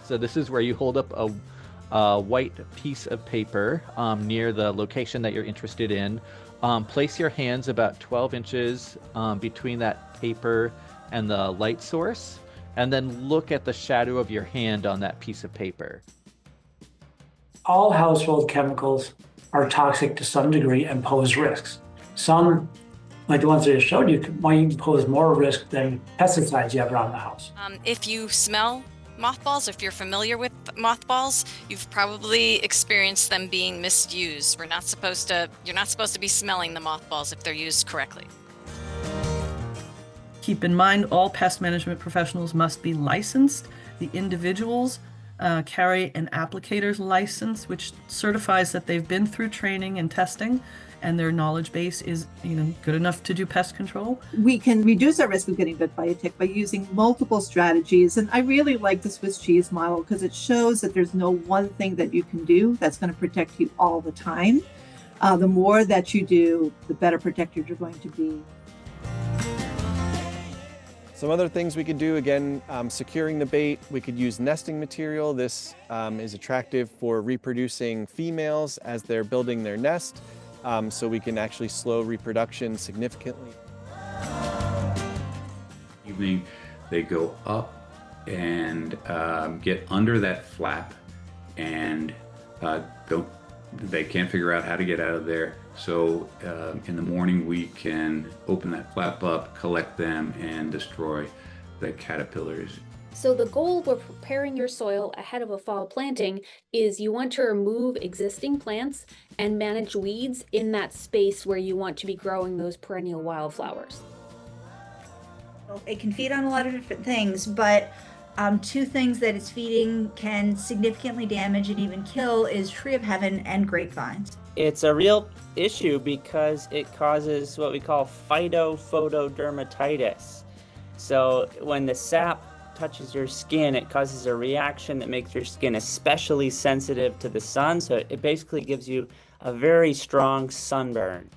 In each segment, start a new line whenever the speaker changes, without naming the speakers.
So this is where you hold up a white piece of paper near the location that you're interested in. Place your hands about 12 inches between that paper and the light source, and then look at the shadow of your hand on that piece of paper.
All household chemicals are toxic to some degree and pose risks. Some, like the ones that I showed you, might even pose more risk than pesticides you have around the house.
If you smell mothballs, if you're familiar with mothballs, you've probably experienced them being misused. You're not supposed to be smelling the mothballs if they're used correctly.
Keep in mind, all pest management professionals must be licensed. The individuals carry an applicator's license, which certifies that they've been through training and testing, and their knowledge base is good enough to do pest control.
We can reduce our risk of getting bit by a tick by using multiple strategies. And I really like the Swiss cheese model because it shows that there's no one thing that you can do that's going to protect you all the time. The more that you do, the better protected you're going to be.
Some other things we could do, again, securing the bait, we could use nesting material. This is attractive for reproducing females as they're building their nest, so we can actually slow reproduction significantly.
Evening, they go up and get under that flap, and they can't figure out how to get out of there. So in the morning we can open that flap up, collect them, and destroy the caterpillars.
So the goal with preparing your soil ahead of a fall planting is you want to remove existing plants and manage weeds in that space where you want to be growing those perennial wildflowers.
It can feed on a lot of different things, but two things that it's feeding can significantly damage and even kill is tree of heaven and grapevines.
It's a real issue because it causes what we call phytophotodermatitis. So when the sap touches your skin, it causes a reaction that makes your skin especially sensitive to the sun. So it basically gives you a very strong sunburn.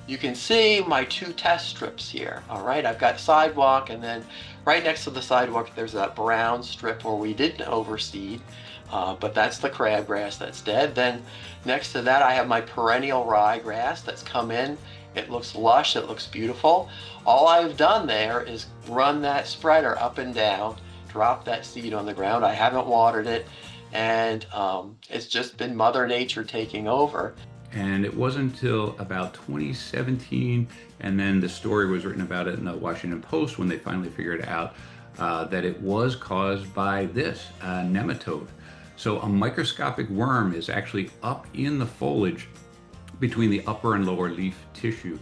You can see my two test strips here, all right? I've got sidewalk, and then right next to the sidewalk there's that brown strip where we didn't overseed, but that's the crabgrass that's dead. Then next to that I have my perennial ryegrass that's come in. It looks lush, it looks beautiful. All I've done there is run that spreader up and down, drop that seed on the ground. I haven't watered it, and it's just been Mother Nature taking over.
And it wasn't until about 2017, and then the story was written about it in the Washington Post when they finally figured out that it was caused by this nematode. So a microscopic worm is actually up in the foliage between the upper and lower leaf tissue.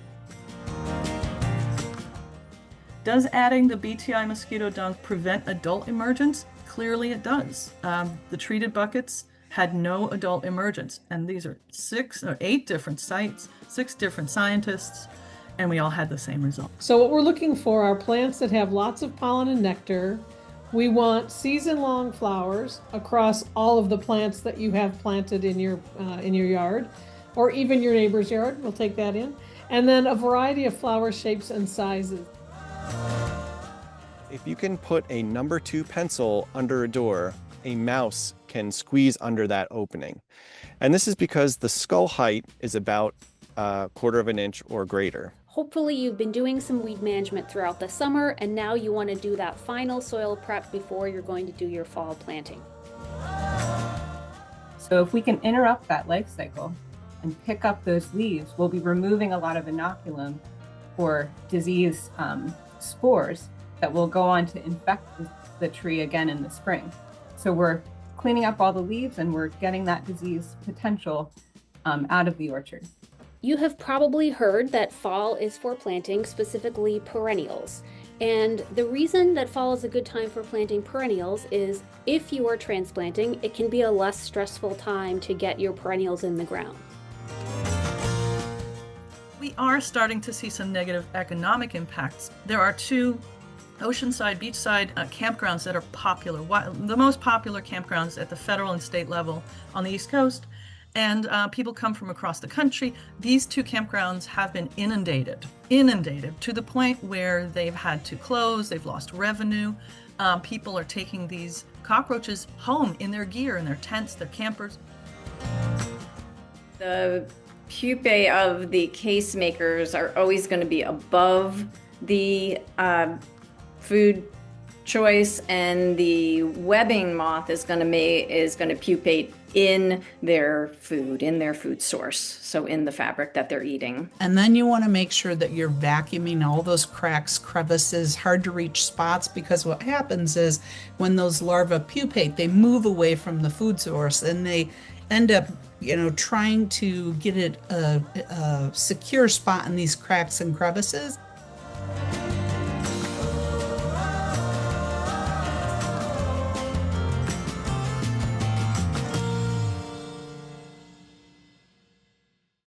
Does adding the BTI mosquito dunk prevent adult emergence? Clearly it does. The treated buckets had no adult emergence, and these are 6 or 8 different sites, 6 different scientists, and we all had the same result.
So what we're looking for are plants that have lots of pollen and nectar. We want season-long flowers across all of the plants that you have planted in your yard, or even your neighbor's yard. We'll take that in. And then a variety of flower shapes and sizes.
If you can put a number 2 pencil under a door, a mouse can squeeze under that opening. And this is because the skull height is about 1/4 of an inch or greater.
Hopefully you've been doing some weed management throughout the summer, and now you want to do that final soil prep before you're going to do your fall planting.
So if we can interrupt that life cycle and pick up those leaves, we'll be removing a lot of inoculum for disease spores that will go on to infect the tree again in the spring. So we're cleaning up all the leaves and we're getting that disease potential out of the orchard.
You have probably heard that fall is for planting, specifically perennials. And the reason that fall is a good time for planting perennials is if you are transplanting, it can be a less stressful time to get your perennials in the ground.
We are starting to see some negative economic impacts. There are 2 oceanside, beachside campgrounds that are popular, the most popular campgrounds at the federal and state level on the East Coast. And people come from across the country. These 2 campgrounds have been inundated to the point where they've had to close, they've lost revenue. people are taking these cockroaches home in their gear, in their tents, their campers.
The pupae of the case makers are always going to be above the food choice, and the webbing moth is going to pupate in their food source, so in the fabric that they're eating.
And then you want to make sure that you're vacuuming all those cracks, crevices, hard to reach spots, because what happens is when those larvae pupate, they move away from the food source and they end up trying to get it a secure spot in these cracks and crevices.